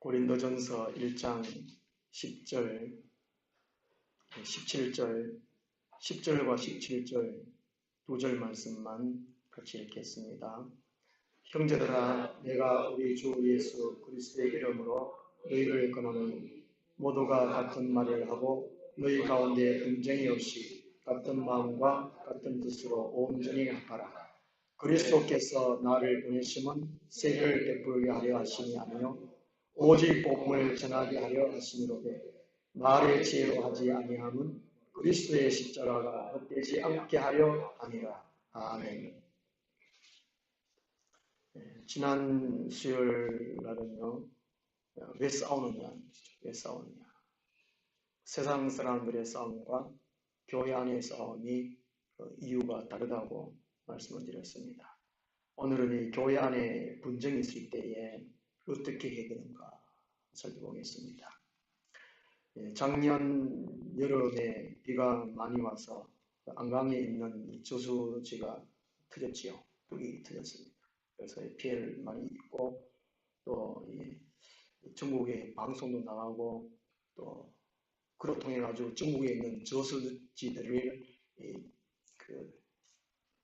고린도전서 1장 10절, 17절, 10절과 17절 두 절 말씀만 같이 읽겠습니다. 형제들아, 내가 우리 주 예수 그리스도의 이름으로 너희를 권하노니 모두가 같은 말을 하고 너희 가운데 분쟁이 없이 같은 마음과 같은 뜻으로 온전히 합하라. 그리스도께서 나를 보내심은 세를 베풀게 하려 하심이 아니요 오직 복음을 전하게 하려 하심이로되 말의 지혜로 하지 아니함은 그리스도의 십자가가 헛되지 않게 하려 함이라. 아멘. 지난 수요일 날은요, 왜 싸우느냐, 왜 싸우느냐. 세상 사람들의 싸움과 교회 안의 싸움이 이유가 다르다고 말씀을 드렸습니다. 오늘은 이 교회 안에 분쟁이 있을 때에 어떻게 해야 되는가 살펴보겠습니다. 작년 여름에 비가 많이 와서 안강에 있는 이 저수지가 터졌지요. 뚝이 터졌습니다. 그래서 피해를 많이 입고 또 전국에 방송도 나가고 또 그로 통해 가지고 전국에 있는 저수지들을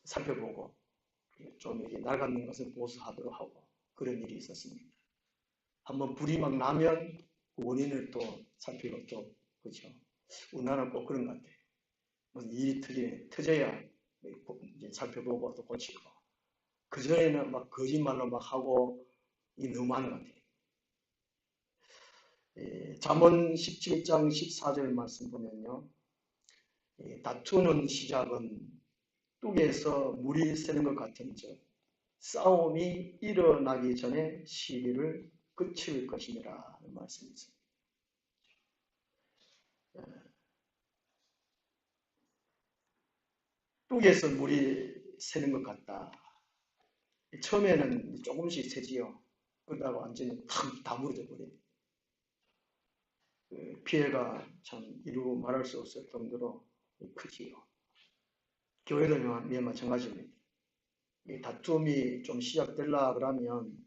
살펴보고 좀 이렇게 낡았는 것을 보수하도록 하고 그런 일이 있었습니다. 한번 불이 막 나면 그 원인을 또 살피고 또 그렇죠. 우리나라는 꼭 그런 것 같아요. 무슨 일이 터져야 이제 살펴보고 또 고치고 그 전에는 막 거짓말로 막 하고 이 너무 많은 것 같아요. 잠언 17장 14절 말씀 보면요, 다투는 시작은 뚝에서 물이 새는 것 같은즉 싸움이 일어나기 전에 시비를 그칠 것이니라 하는 말씀이 있습니다. 뚝에서 물이 새는 것 같다. 처음에는 조금씩 새지요. 그러다가 완전히 다 무너져 버려요. 피해가 참 이루 말할 수 없을 정도로 크지요. 교회도 마찬가지입니다. 이 다툼이 좀 시작되려 그러면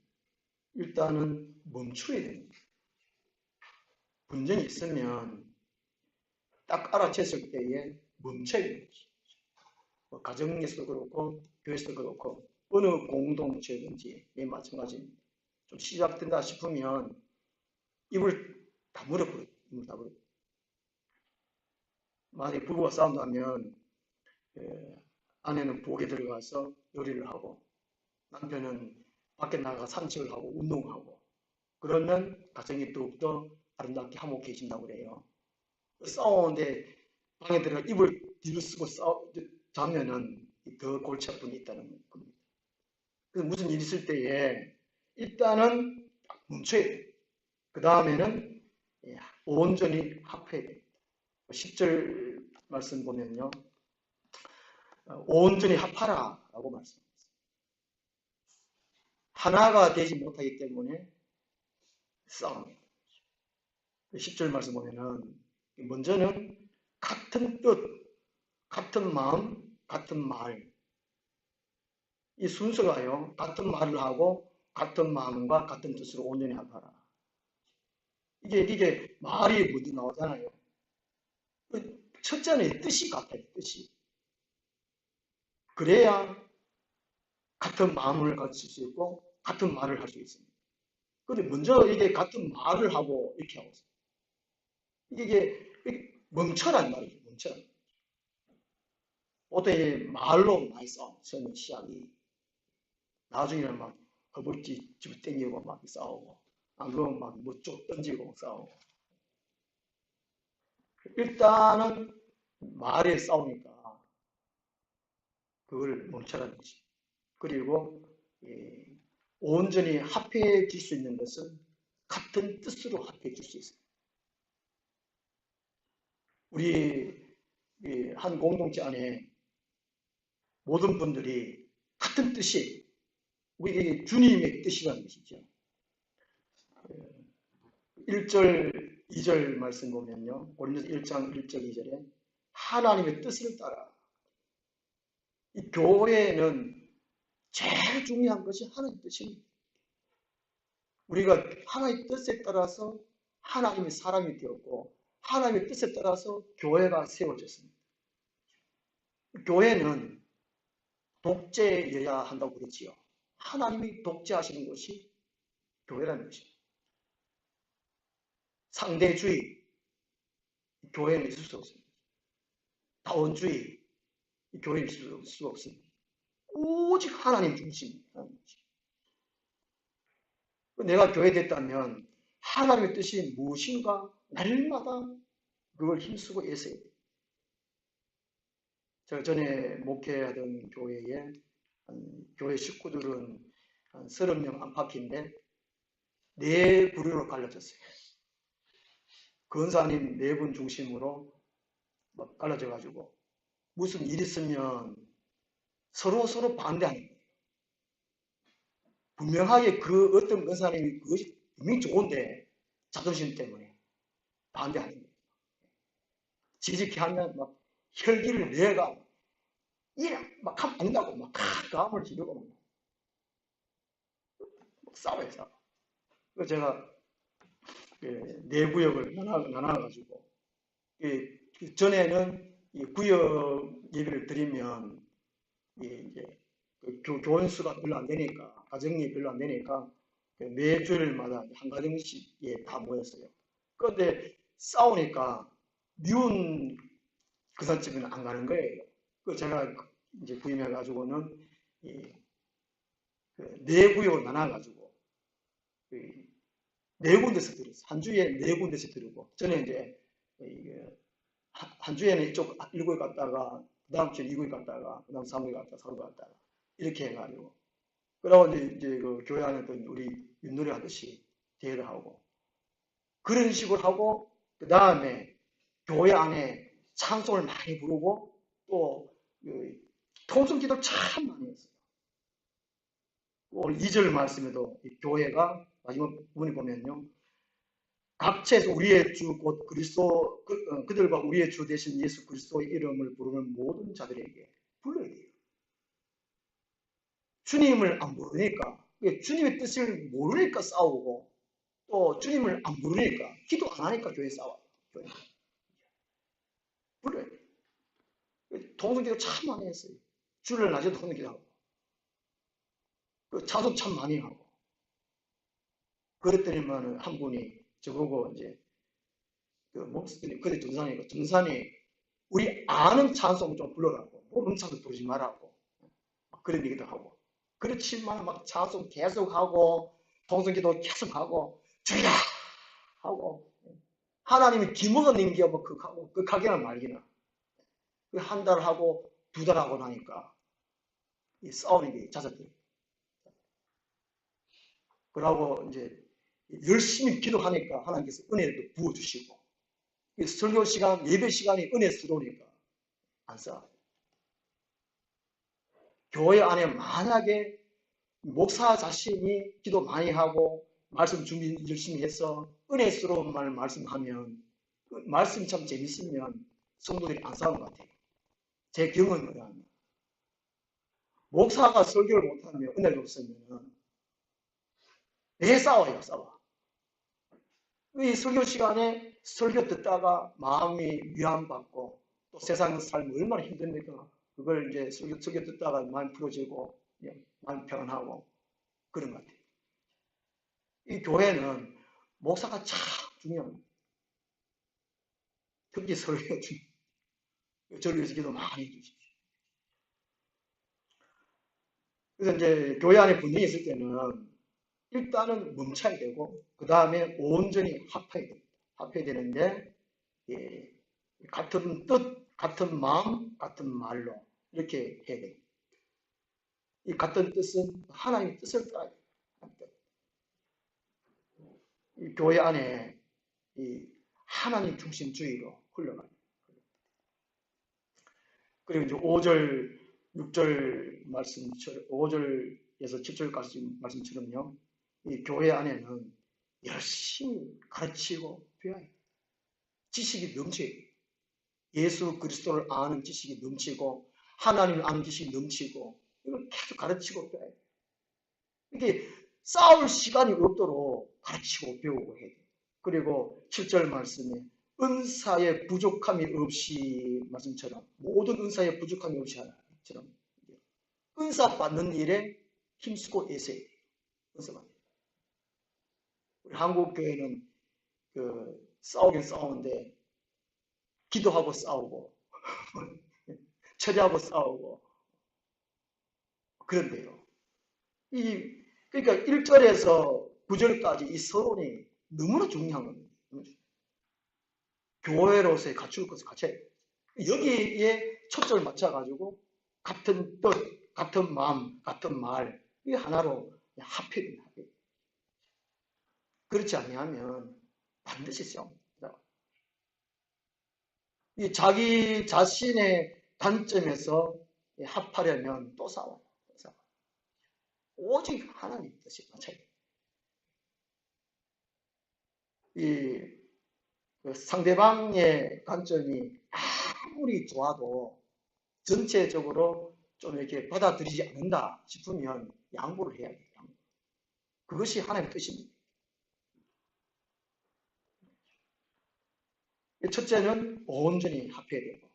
일단은 멈춰야 됩니다. 분쟁이 있으면 딱 알아챘을 때에 멈춰야 됩니다. 가정에서도 그렇고 교회에서도 그렇고 어느 공동체든지 마찬가지입니다. 좀 시작된다 싶으면 입을 다물어버려요. 만약에 부부가 싸운다면 아내는 부엌에 들어가서 요리를 하고 남편은 밖에 나가 산책을 하고 운동하고 그러면 가정이 더욱더 아름답게 화목해진다고 그래요. 싸우는데 방에 들어가 입을 뒤로 쓰고 자면은 더 골치 아픔이 있다는 겁니다. 그래서 무슨 일이 있을 때에 일단은 멈춰야 돼요. 그 다음에는 온전히 합해야 됩니다. 10절 말씀 보면요, 온전히 합하라 라고 말씀합니다. 하나가 되지 못하기 때문에 싸웁니다. 10절 말씀 보면은 먼저는 같은 뜻, 같은 마음, 같은 말. 이 순서가요, 같은 말을 하고 같은 마음과 같은 뜻으로 온전히 합하라. 이게 말이 먼저 나오잖아요. 첫째는 뜻이 같아요, 뜻이. 그래야 같은 마음을 가질 수 있고 같은 말을 할 수 있습니다. 그런데 먼저 이게 같은 말을 하고 이렇게 하고 있어요. 이게 멈춰란 말이죠, 멈춰. 보통 말로 많이 싸우는 시작이 나중에는 막 허벅지 집어 당기고 막 싸우고 안 그러면 막 뭐 쭉 던지고 싸우고 일단은 말에 싸우니까 그걸 멈춰라는 거지. 그리고 온전히 합해질 수 있는 것은 같은 뜻으로 합해질 수 있어요. 우리 한 공동체 안에 모든 분들이 같은 뜻이 우리 주님의 뜻이라는 것이죠. 1절, 2절 말씀 보면요. 고린도서 1장 1절, 2절에 하나님의 뜻을 따라. 이 교회는 제일 중요한 것이 하나님의 뜻입니다. 우리가 하나님의 뜻에 따라서 하나님의 사람이 되었고 하나님의 뜻에 따라서 교회가 세워졌습니다. 교회는 독재여야 한다고 그러지요. 하나님이 독재하시는 것이 교회라는 것입니다. 상대주의, 교회는 있을 수 없습니다. 다원주의, 교회는 있을 수 없습니다. 오직 하나님 중심입니다. 내가 교회 됐다면 하나님의 뜻이 무엇인가 날마다 그걸 힘쓰고 애써야 돼요. 제가 전에 목회하던 교회에 교회 식구들은 한 30명 안팎인데 4부류로 갈라졌어요. 권사님 4분 중심으로 막 갈라져가지고 무슨 일 있으면 서로 반대하는 거예요. 분명하게 그 어떤 권사님이 그것이 이미 좋은데 자존심 때문에 반대하는 거예요. 지지케 하면 막 혈기를 내가 막 하면 안 된다고 막 감을 지르고 막 싸워요. 그래서 제가 4구역을 나눠가지고 전에는 구역 예배를 드리면 이제 교원수가 별로 안 되니까 가정이 별로 안 되니까 매 주일마다 한 가정씩 다 모였어요. 그런데 싸우니까 미운 그산집에는 안 가는 거예요. 그 제가 이제 구임해가지고는 4구역을 나눠가지고 4군데서 들었어요. 한 주에 4군데서 들고 저는 이제 한 주에는 이쪽 1구역 갔다가 그 다음 주에 2구역 갔다가 그 다음 3구역 갔다가 4구역 갔다가 이렇게 해가지고 그러고 이제 그 교회 안에 우리 윷놀이 하듯이 대회를 하고 그런 식으로 하고 그 다음에 교회 안에 찬송을 많이 부르고 또 통성 기도를 참 많이 했어요. 오늘 2절 말씀에도 교회가 마지막 부분에 보면요. 각처에서 우리의 주 곧 그리스도 그들과 우리의 주 대신 예수 그리스도의 이름을 부르는 모든 자들에게 불러야 돼요. 주님을 안 부르니까 주님의 뜻을 모르니까 싸우고 또 주님을 안 부르니까 기도 안 하니까 교회 싸워요. 교회. 불러야 돼요. 통성기도 참 많이 했어요. 주를 낮에 통성기도 하고 찬송 참 많이 하고 그랬더니만 한 분이 저보고 이제 그 목사님 그때 정산이 우리 아는 찬송 좀 불러라고 모르는 찬송 부르지 말라고 그런 얘기도 하고 그렇지만 막 찬송 계속 하고 통성기도 계속 하고 주야 하고 하나님이 기먹은 인기가 뭐 극하고 극하게나 말기나 한 달 하고 2달 하고 나니까 이 싸우는 게 잦아들어요. 그러고 이제 열심히 기도하니까 하나님께서 은혜를 또 부어주시고 설교 시간, 예배 시간이 은혜스러우니까 안 싸워요. 교회 안에 만약에 목사 자신이 기도 많이 하고 말씀 준비 열심히 해서 은혜스러운 말 말씀하면 말씀 참 재밌으면 성도들이 안 싸우는 것 같아요. 제 경험은 그래요. 목사가 설교를 못하면 은혜가 없으면 왜 싸워요? 싸워. 이 설교 시간에 설교 듣다가 마음이 위안받고 또 세상 삶이 얼마나 힘듭니까? 그걸 이제 설교 듣다가 마음 풀어지고 마음 평안하고 그런 것 같아요. 이 교회는 목사가 참 중요합니다. 특히 설교가 중요해요. 저를 위해서 기도 많이 해주십시오. 그래서 이제 교회 안에 분쟁이 있을 때는 일단은 멈춰야 되고 그 다음에 온전히 합해야 됩니다. 합해야 되는데 같은 뜻, 같은 마음, 같은 말로 이렇게 해야 됩니다. 이 같은 뜻은 하나님의 뜻을 따라야 됩니다. 이 교회 안에 이 하나님 중심주의로 흘러갑니다. 그리고 이제 5절, 6절 말씀처럼 5절에서 7절까지 말씀처럼요. 이 교회 안에는 열심히 가르치고 배워야 지식이 넘쳐요. 예수 그리스도를 아는 지식이 넘치고 하나님을 아는 지식이 넘치고 이걸 계속 가르치고 배워야 이게 싸울 시간이 없도록 가르치고 배우고 해야 돼요. 그리고 7절 말씀에 은사의 부족함이 없이 말씀처럼 모든 은사의 부족함이 없이 하나처럼 은사 받는 일에 힘쓰고 애써야 돼요. 은사 받는 일. 우리 한국 교회는 싸우긴 싸우는데 기도하고 싸우고 처리하고 싸우고 그런데요. 그러니까 1절에서 9절까지 이 서론이 너무나 중요한 겁니다. 교회로서의 갖출 것을 갖춰야 돼요. 여기에 초점을 맞춰가지고 같은 뜻, 같은 마음, 같은 말 이 하나로 합해야 됩니다. 그렇지 않으면 반드시 싸웁니다. 자기 자신의 관점에서 합하려면 또 싸워요. 오직 하나님 뜻이 맞춰야 돼요. 상대방의 관점이 아무리 좋아도 전체적으로 좀 이렇게 받아들이지 않는다 싶으면 양보를 해야 돼요. 그것이 하나님의 뜻입니다. 첫째는 온전히 합해야 되고,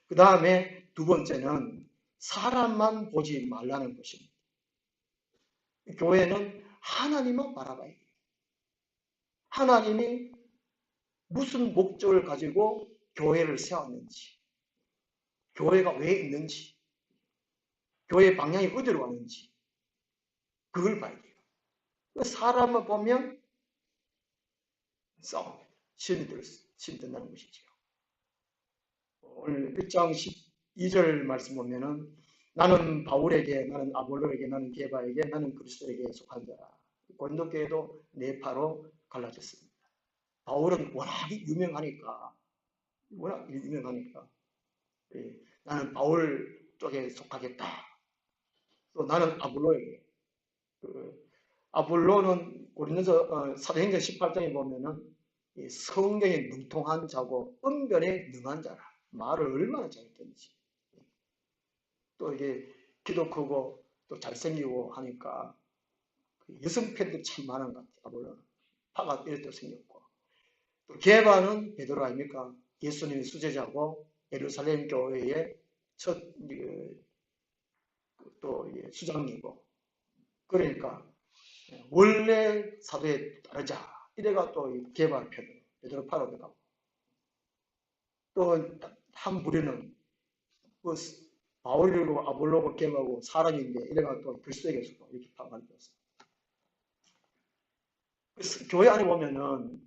그 다음에 두 번째는 사람만 보지 말라는 것입니다. 교회는 하나님만 바라봐야 돼요. 하나님이 무슨 목적을 가지고 교회를 세웠는지, 교회가 왜 있는지, 교회의 방향이 어디로 가는지 그걸 봐야 돼요. 사람을 보면 싸움, 시험이 든다는 것이죠. 오늘 1장 12절 말씀 보면은 나는 바울에게, 나는 아볼로에게, 나는 게바에게, 나는 그리스도에게 속한 자라. 고린도 교회도 네 파로 갈라졌습니다. 바울은 워낙 유명하니까 나는 바울 쪽에 속하겠다. 또 나는 아볼로에게. 아볼로는 고린도서 사도행전 18장에 보면은 성경에 능통한 자고 언변에 능한 자라. 말을 얼마나 잘했던지. 또 이게 키도 크고 또 잘생기고 하니까 여성 팬들이 참 많은 것 같아요. 아볼로는 파가 이렇게 생겼고, 또 게바는 베드로 아닙니까? 예수님의 수제자고 예루살렘 교회의 첫 또 수장이고, 그러니까 원래 사도에 따르자 이래가 또 게바 편으로 베드로 파로 들어가고, 또 한 부류는 뭐 바울이고 아볼로고 게바고 사람인데 이래가 또 그리스도에게 속고 이렇게 파가 되었어요. 그래서 교회 안에 보면은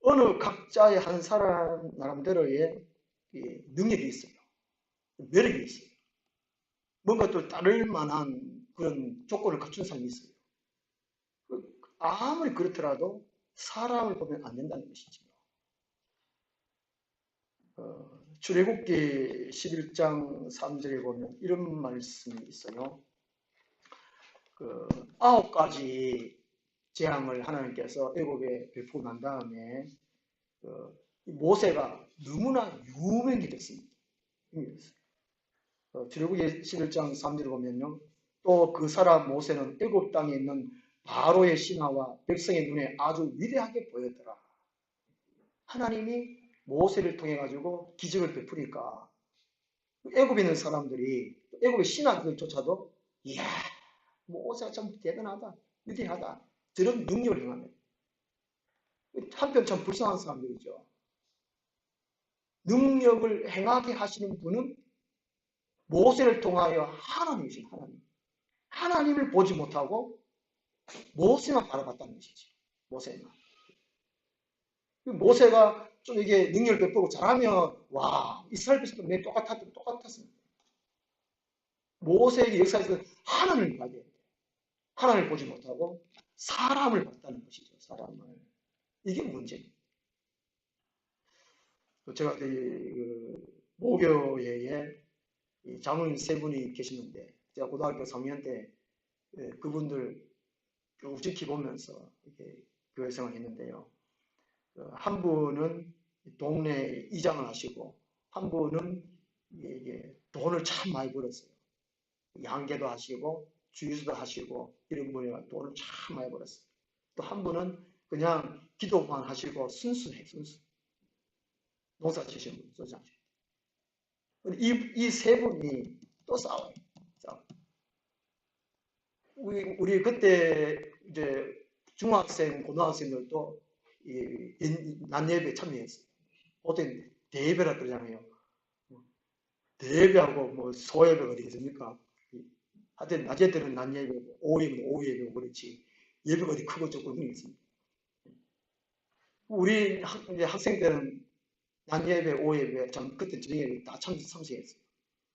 어느 각자의 한 사람 나름대로의 능력이 있어요. 매력이 있어요. 뭔가 또 따를 만한 그런 조건을 갖춘 사람이 있어요. 아무리 그렇더라도 사람을 보면 안 된다는 것이죠. 출애굽기 11장 3절에 보면 이런 말씀이 있어요. 9가지 재앙을 하나님께서 애굽에 베푸고 난 다음에 모세가 너무나 유명히 됐습니다. 출애굽기 11장 3절에 보면요. 또 그 사람 모세는 애굽 땅에 있는 바로의 신하와 백성의 눈에 아주 위대하게 보였더라. 하나님이 모세를 통해 가지고 기적을 베푸니까 애굽에 있는 사람들이, 애굽의 신하들조차도 이야, 모세가 참 대단하다, 위대하다, 저런 능력을 행합니다. 한편 참 불쌍한 사람들이죠. 능력을 행하게 하시는 분은 모세를 통하여 하나님이신 하나님. 하나님을 보지 못하고 모세만 바라봤다는 것이죠. 모세만. 모세가 좀 이게 능력을 베푸고 잘하면 와, 이스라엘 백성도 내 똑같았습니다. 모세의 역사에서 하나님을 봐야 돼요. 하나님을 보지 못하고 사람을 봤다는 것이죠. 사람을. 이게 문제입니다. 제가 모교회에 장로님 세 분이 계시는데, 제가 고등학교 3학년 때 그분들 쭉 지켜보면서 이렇게 교회 생활했는데요. 한 분은 동네 이장을 하시고, 한 분은 이게 돈을 참 많이 벌었어요. 양계도 하시고 주유소도 하시고 이런 분이가 돈을 참 많이 벌었어요. 또 한 분은 그냥 기도만 하시고 순수해, 순수. 농사 지시는 분, 소장. 이 세 분이 또 싸워요. 싸워. 우리 그때 이제 중학생, 고등학생들도 낮 예배에 참여했어요. 어떤 대예배라 그러잖아요. 대예배하고 뭐 소예배가 어디겠습니까? 하여튼 낮에 때는 낮 예배고 오후에는 오후 예배고 그렇지 예배가 어디 크고 적고 그런 게 있습니다. 우리 이제 학생 때는 낮 예배, 오후 예배, 그때 저녁 예배 다 참석했어요.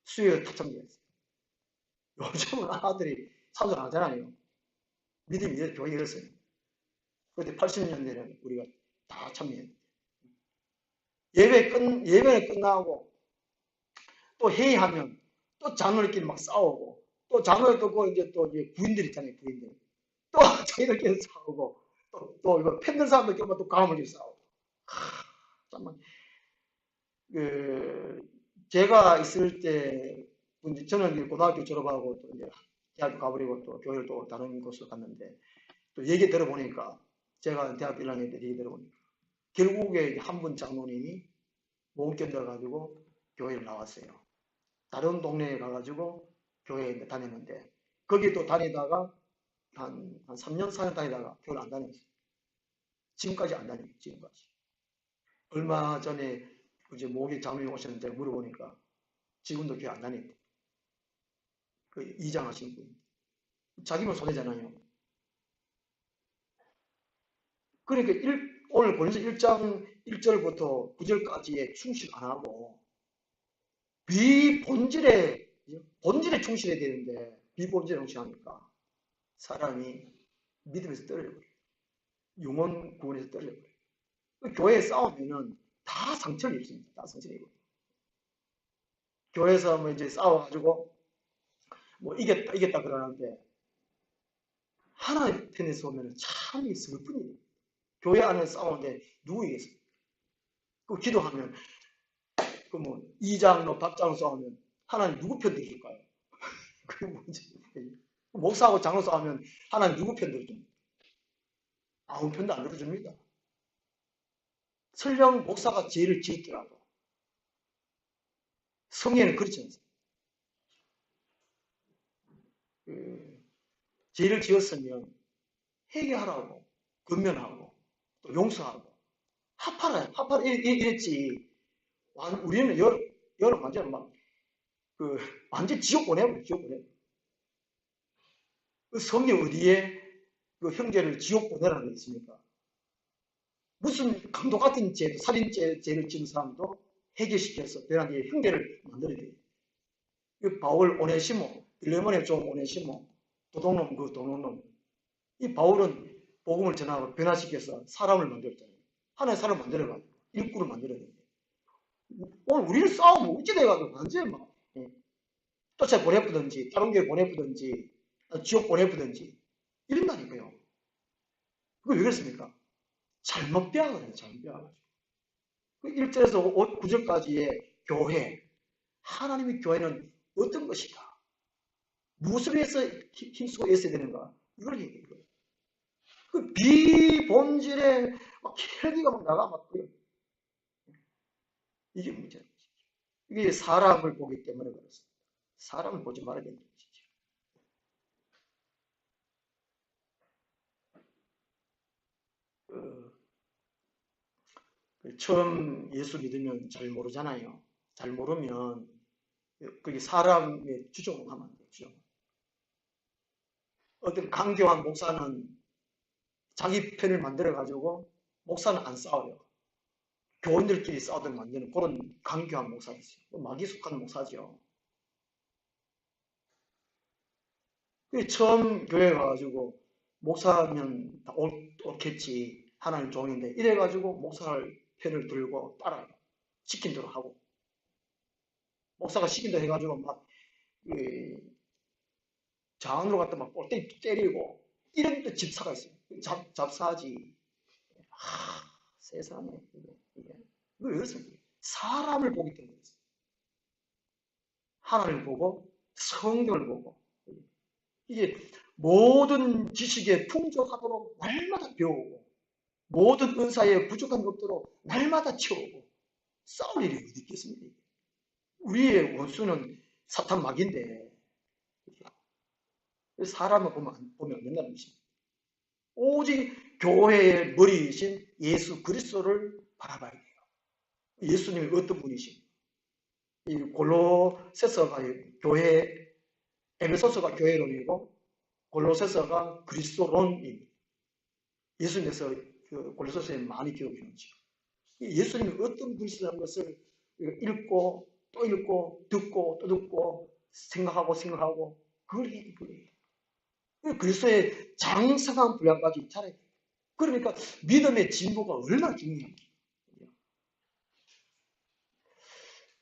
수요일 다 참석했어요. 요즘은 아들이 참석 안 하잖아요. 믿음이 교회 이랬어요. 그때 80년대는 우리가 다 참여했어요. 예배는 끝나고 또 회의하면 또 장로들끼리 막 싸우고 또 장로도 그 이제 또 이제 부인들 있잖아요. 부인들 또 저희들끼리 싸우고 또 이거 팬들 사람들끼리 또 가문끼리 싸우고 정말 그 제가 있을 때 이제 저는 이제 고등학교 졸업하고 또 이제 대학교 가버리고 또 교회를 또 다른 곳으로 갔는데 또 얘기 들어보니까 제가 대학교 1학년 때 얘기 들어보니까 결국에 한 분 장로님이 못 견뎌가지고 교회를 나왔어요. 다른 동네에 가가지고 교회에 다녔는데 거기 또 다니다가 한 3년, 4년 다니다가 교회를 안 다녔어요. 지금까지 안 다녀요. 지금까지. 얼마 전에 이제 모기 장로님 오셨는데 물어보니까 지금도 교회 안 다닌대. 그 이장하신 분. 자기만 손해잖아요. 그러니까 오늘 고린도서 1장 1절부터 9절까지에 충실 안 하고 본질에 충실해야 되는데 비본질에 충실하니까 사람이 믿음에서 떨어져버려요. 영혼 구원에서 떨어져버려요. 교회에 싸우면은 다 상처를 입습니다. 다 상처를 입어요. 교회에서 뭐 이제 싸워가지고 뭐 이겼다 그러는데 하나님 편에서 오면 참 슬픈 일이에요. 교회 안에 싸우는데 누구 이겠어요? 그 기도하면 그 뭐 이장로 박장로 싸우면 하나님 누구 편 들어줄까요? 그게 문제. 목사하고 장로 싸우면 하나님 누구 편 들어줍니까? 아무 편도 안 들어줍니다. 설령 목사가 죄를 지었더라도 성경에는 그렇지 않습니다. 죄를 지었으면 회개하라고 권면하고 또 용서하고 합하라 이랬지. 우리는 여름 완전 완전 지옥 보내버려. 지옥 보내. 그 성경 어디에 그 형제를 지옥 보내라는 게 있습니까? 무슨 강도 같은 죄도 살인죄를 지은 사람도 해결시켜서 베란디에 형제를 만들어야 돼요. 그 바울 오네시모, 빌레몬의 종 오네시모, 도둑놈 그 도둑놈. 이 바울은 복음을 전하고 변화시켜서 사람을 만들었잖아요. 하나의 사람을 만들어가지고 일꾼을 만들어야 돼요. 오늘 우리는 싸우면 어찌 돼가지고 완전히 막 쫓아 보내쁘든지 다른 교회 보내쁘든지 지옥 보내쁘든지 이런다니까요. 그거 왜 그렇습니까? 잘못 배워가지고 잘못 배워가지고. 1절에서 9절까지의 교회, 하나님의 교회는 어떤 것이다? 무엇을 위해서 힘쓰고 있어야 되는가? 이걸 얘기해요. 그 비본질의 막 혈기가 막 나가 막 그래요. 이게 문제예요. 이게 사람을 보기 때문에 그렇습니다. 사람을 보지 말아야 되는 것이죠. 처음 예수 믿으면 잘 모르잖아요. 잘 모르면 그게 사람의 주종하면 안 되죠. 어떤 강교한 목사는 자기 편을 만들어가지고 목사는 안 싸워요. 교인들끼리 싸우든 만드는 그런 강교한 목사가 있어요. 마귀숙한 목사죠. 처음 교회 가가지고 목사면 다 옳겠지 하나님 종인데 이래가지고 목사를 편을 들고 따라요. 시킨 대로 하고 목사가 시킨 대로 해가지고 막 장으로 갖다 막 꼴대 때리고 이런 데 집사가 있어요. 잡사지. 세상에 이게 왜 그렇습니까? 사람을 보기 때문에 그렇습니다. 하나님을 보고 성경을 보고 이게 모든 지식에 풍족하도록 날마다 배우고 모든 은사에 부족한 것들로 날마다 채우고 싸울 일이 어디 있겠습니까? 우리의 원수는 사탄 마귀인데 사람을 보면 안 된다는 것입니다. 오직 교회의 머리이신 예수 그리스도를 바라봐야 돼요. 예수님이 어떤 분이신가? 이 골로새서가 교회, 에베소서가 교회론이고 골로새서가 그리스도론입니다. 예수님께서 그 골로새서에 많이 기록해 놓죠. 예수님이 어떤 분이시라는 것을 읽고 또 읽고 듣고 또 듣고 생각하고 그걸 얘기해요. 그리스도의 장성한 분량까지 잘해야 돼요. 그러니까 믿음의 진보가 얼마나 중요한지.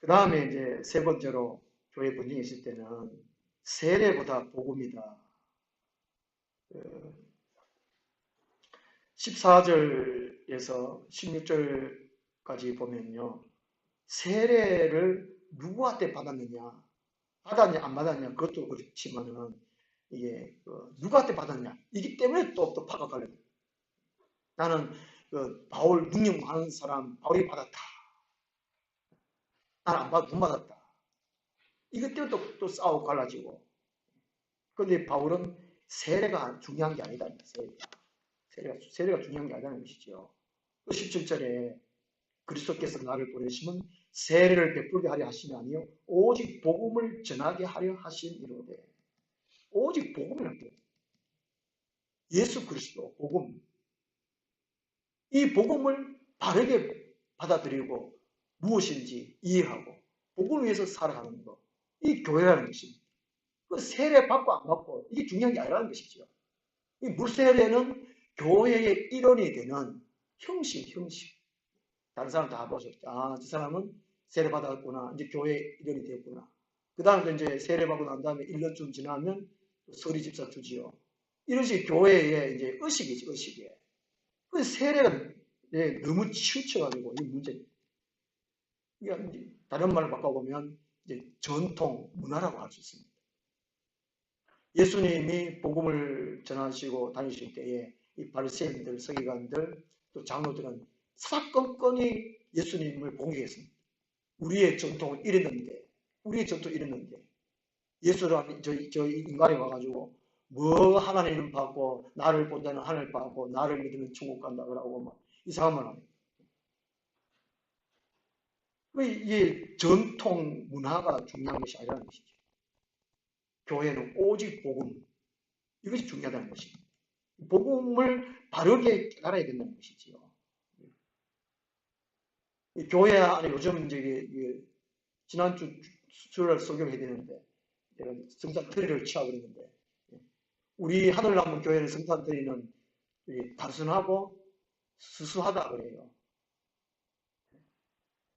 그 다음에 이제 세 번째로 교회 분쟁이 있을 때는 세례보다 복음이다. 14절에서 16절까지 보면요. 세례를 누구한테 받았느냐, 받았냐 안 받았냐 그것도 그렇지만은 이게 누구한테 받았냐 이기 때문에 또 파가 갈려요. 나는 바울 능력 많은 사람 바울이 받았다. 나는 안 받, 못 받았다. 이것 때문에 또 싸우고 갈라지고. 그런데 바울은 세례가 중요한 게 아니다. 세례가 중요한 게 아니라는 것이죠. 17절에 그리스도께서 나를 보내시면 세례를 베풀게 하려 하심이 아니요 오직 복음을 전하게 하려 하심이로되. 오직 복음이라는 거예요. 예수 그리스도 복음. 이 복음을 바르게 받아들이고 무엇인지 이해하고 복음을 위해서 살아가는 것. 이 교회라는 것입니다. 그 세례 받고 안 받고 이게 중요한 게 아니라는 것이죠. 이 물세례는 교회의 일원이 되는 형식. 다른 사람 다 보셨죠. 아, 저 사람은 세례 받았구나. 이제 교회 일원이 되었구나. 그 다음에 이제 세례 받고 난 다음에 1년쯤 지나면 서리 집사 주지요. 이런 식의 교회의 이제 의식이지, 의식이에요. 그 세례가 너무 치우쳐가지고 이 문제. 다른 말을 바꿔보면 이제 전통 문화라고 할 수 있습니다. 예수님이 복음을 전하시고 다니실 때에 이 바리새인들, 서기관들, 또 장로들은 사건건이 예수님을 공격했습니다. 우리의 전통은 이랬는데, 예수라는 저 인간이 와가지고 뭐 하나님은 받고 나를 본 자는 하늘 받고 나를 믿으면 천국 간다 그러고 막 이상한 말 합니다. 이게 전통 문화가 중요한 것이 아니라는 것이죠. 교회는 오직 복음, 이것이 중요하다는 것입니다. 복음을 바르게 깨달아야 된다는 것이지요. 교회 안에 요즘 이제 지난주 주를 설교를 해야 되는데 제가 성탄트리를 취하고 있는데 우리 하늘나무 교회는 성탄트리는 단순하고 수수하다 그래요.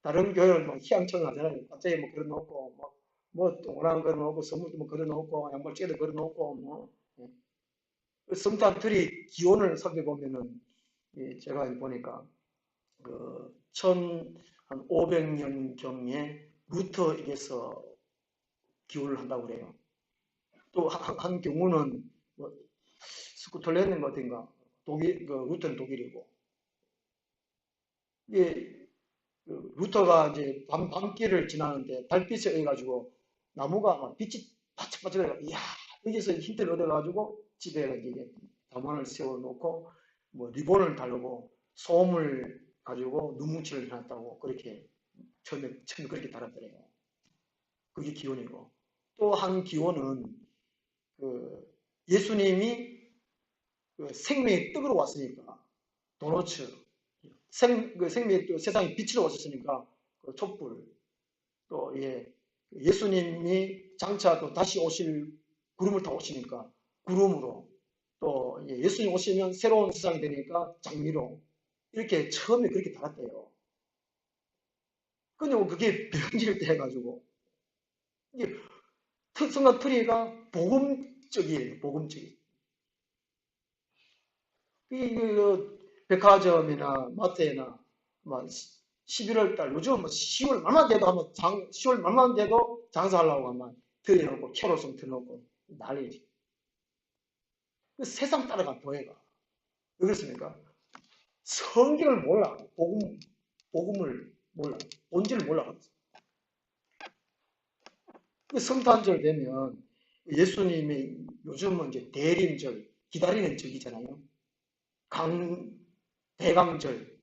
다른 교회는 뭐 희양청하잖아요. 갑자기 뭐 걸어놓고 뭐 동그란 걸어놓고 선물도 뭐 걸어놓고 양말째도 걸어놓고 뭐 성탄트리 기원을 살펴보면은 제가 보니까 그 1500년경에 루터에게서 기원을 한다고 그래요. 또 한 경우는 뭐 스코틀랜드 어딘가 독일 루터는 독일이고 이게 루터가 이제 밤길을 지나는데 달빛에 의해 가지고 나무가 막 빛이 바짝바짝해요. 이야 여기서 힌트를 얻어가지고 집에 이제 담화를 세워놓고 뭐 리본을 달고 솜을 가지고 눈뭉치를 해놨다고 그렇게 처음에 그렇게 달았더래요. 그게 기원이고 또 한 기원은 그 예수님이 그 생명의 떡으로 왔으니까 도너츠 생명의 떡, 세상에 빛으로 오셨으니까 그 촛불 또 예수님이 장차 또 다시 오실 구름을 타고 오시니까 구름으로 또 예수님 오시면 새로운 세상이 되니까 장미로 이렇게 처음에 그렇게 달았대요. 근데 그게 변질 때 해가지고 이게 성간 트리가 복음적이에요. 복음적이. 백화점이나 마트에나 11월 달 요즘 10월 말만 돼도 10월 말만 돼도 장사하려고 하면 들여놓고 캐롤송 틀어놓고 난리지. 그 세상 따라간 교회가. 왜 그렇습니까? 성경을 몰라. 복음을 몰라. 본질을 몰라. 그 성탄절 되면 예수님이 요즘은 이제 대림절, 기다리는 절이잖아요. 대강절.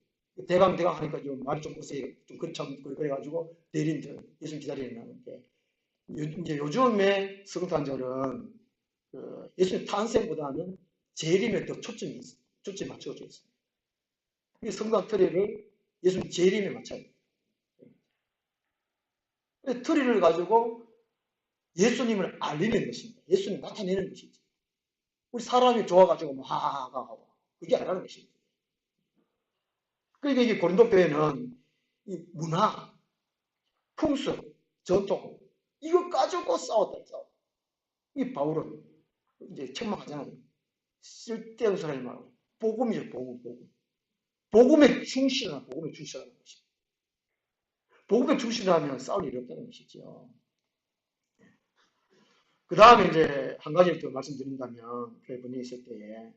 대강 하니까 좀 말이 좀 보세요. 좀 그래가지고 대림절, 예수님 기다리는 날인데. 이제 요즘의 성탄절은 예수님 탄생보다는 재림에 더 초점이 맞춰져 있어요. 이 성탄 트리를 예수님 재림에 맞춰요. 트리를 가지고 예수님을 알리는 것입니다. 예수님 나타내는 것이지. 우리 사람이 좋아가지고 뭐 하하하 하고 그게 아니라는 것입니다. 그러니까 이게 고린도 교회는 이 문화, 풍습, 전통 이거 가지고 싸웠다. 이 바울은 이제 책망하잖아요. 쓸데없는 소리 하지 말고 복음이죠. 복음. 복음에 충실하는 것입니다. 복음에 충실하면 싸울 일이 없다는 것이죠. 그 다음에 이제 한 가지를 더 말씀드린다면 교회 있을 때에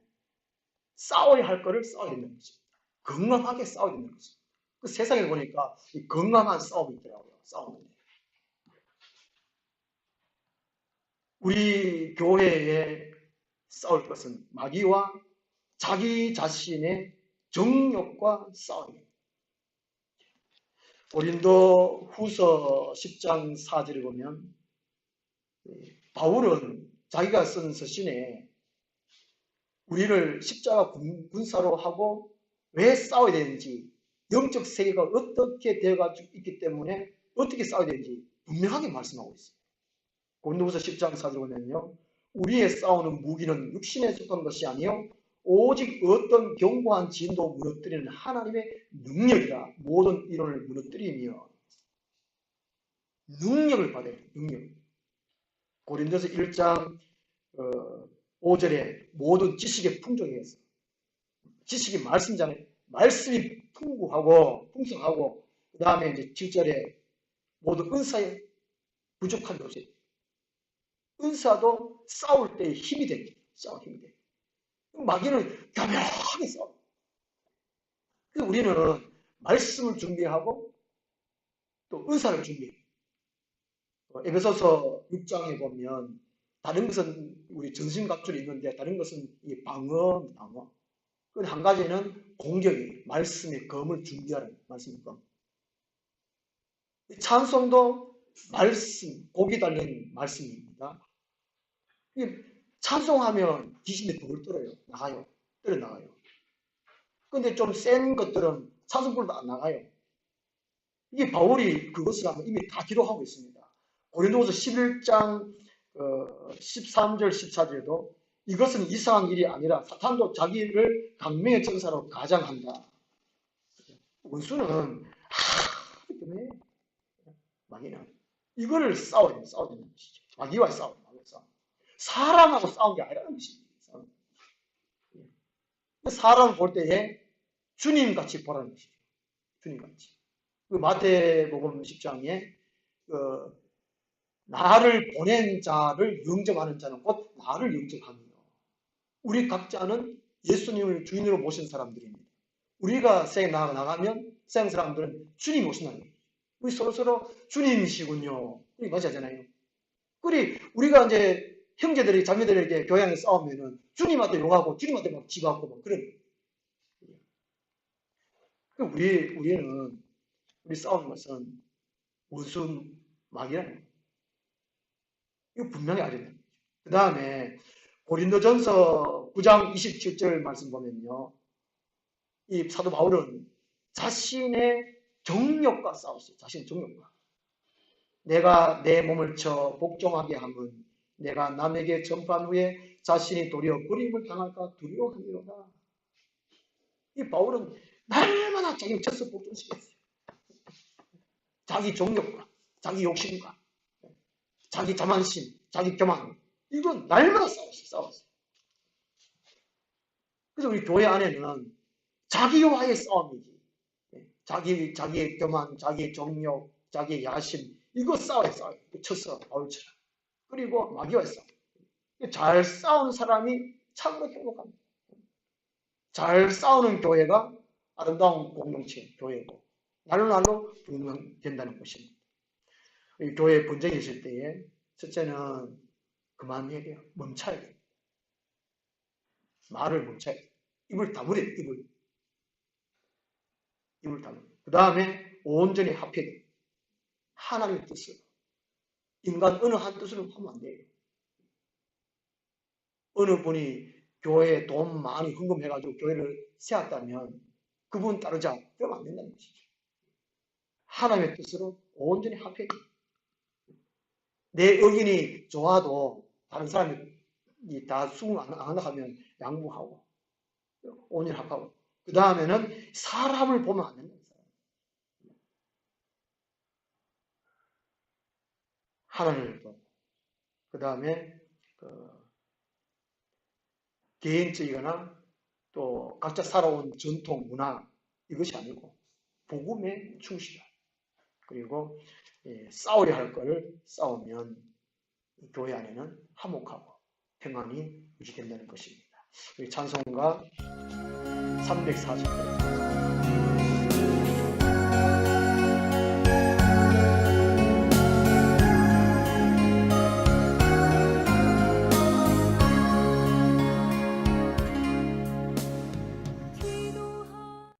싸워야 할 거를 싸워야 된다는 것입니다. 건강하게 싸워야 된다는 것입니다. 그 세상에 보니까 이 건강한 싸움이 있더라고요. 싸움인데. 우리 교회에 싸울 것은 마귀와 자기 자신의 정욕과 싸움입니다. 고린도 후서 10장 4절을 보면 바울은 자기가 쓴 서신에 우리를 십자가 군사로 하고 왜 싸워야 되는지, 영적 세계가 어떻게 되어가지고 있기 때문에 어떻게 싸워야 되는지 분명하게 말씀하고 있어요. 고린도후서 10장 4절 보면요, 우리의 싸우는 무기는 육신에 속한 것이 아니요 오직 어떤 견고한 진도 무너뜨리는 하나님의 능력이라. 모든 이론을 무너뜨리며 능력을 받아야 돼요. 능력. 고린도서 1장 5절에 모든 지식의 풍족에서 지식이 말씀잖아요. 말씀이 풍부하고 풍성하고, 그 다음에 이제 7절에 모든 은사에 부족한 것이, 은사도 싸울 때 힘이 됩니다. 싸울 힘이 돼요. 마귀는 가면하게 싸워. 그래서 우리는 말씀을 준비하고 또 은사를 준비해요. 에베소서 6장에 보면 다른 것은 우리 전신갑줄이 있는데 다른 것은 이 방어. 한 가지는 공격이, 말씀의 검을 준비하는 말씀의 검. 찬송도 말씀, 복이 달린 말씀입니다. 찬송하면 귀신이 불을 떨어요. 나가요. 떨어 나가요. 근데 좀 센 것들은 찬송불도 안 나가요. 이게 바울이 그것을 하면 이미 다 기록하고 있습니다. 고린도후서 11장 13절 14절에도 이것은 이상한 일이 아니라 사탄도 자기를 강명의 천사로 가장한다. 원수는 때문에 마귀는 이거를 싸워야 되는 것이죠. 마귀와 싸워. 사람하고 싸운 게 아니라는 것입니다. 사람을 볼 때에 주님같이 보라는 것이죠. 주님같이. 그 마태복음 10장에 나를 보낸 자를 영접하는 자는 곧 나를 영접하며, 우리 각자는 예수님을 주인으로 모신 사람들입니다. 우리가 세상에 나가면 세상 사람들은 주님 오신다는 거예요. 우리 서로 주님이시군요. 우리 맞아잖아요. 우리가 이제 형제들이 자매들에게 교양에 싸우면은 주님한테 욕하고 주님한테 막 지고하고 막 그런. 우리는 우리 싸우는 것은 원수 마귀라는 거예요. 이거 분명히 알아야 됩니다. 그 다음에 고린도전서 9장 27절 말씀 보면요, 이 사도 바울은 자신의 정욕과 싸웠어요. 자신의 정욕과. 내가 내 몸을 쳐 복종하게 하면 내가 남에게 전파한 후에 자신이 도리어 버림을 당할까 두려워하리로다. 이 바울은 날마다 자기를 쳐서 복종시켰어요. 자기 정욕과 자기 욕심과 자기 자만심, 자기 교만, 이건 날마다 싸웠어요. 그래서 우리 교회 안에는 자기와의 싸움이지. 자기의 교만, 자기의 정욕, 자기의 야심, 이거 싸워요. 쳐서 바울처럼. 그리고 마귀와의 싸움. 잘 싸운 사람이 참으로 행복합니다. 잘 싸우는 교회가 아름다운 공동체 교회고 날로 분명된다는 것입니다. 이 교회에 분쟁이 있을 때에 첫째는 그만해야 돼요. 멈춰야 돼요. 말을 멈춰야 돼요. 입을 다물어야 돼요. 입을 다물어야 돼요. 그 다음에 온전히 합해야 돼요. 하나님의 뜻으로. 인간 어느 한 뜻으로 하면 안 돼요. 어느 분이 교회에 돈 많이 헌금해가지고 교회를 세웠다면 그분 따르자. 그러면 안 된다는 것이죠. 하나님의 뜻으로 온전히 합해야 돼요. 내 의견이 좋아도 다른 사람이 다 수긍 안 한다 하면 양보하고 온전히 합하고 그 다음에는 사람을 보면 안 된다. 하나님을 보고 그 다음에 개인적이거나 또 각자 살아온 전통 문화 이것이 아니고 복음에 충실하고 그리고 싸우려 할 것을 싸우면 교회 안에는 화목하고 평안이 유지된다는 것입니다. 우리 찬송가 340편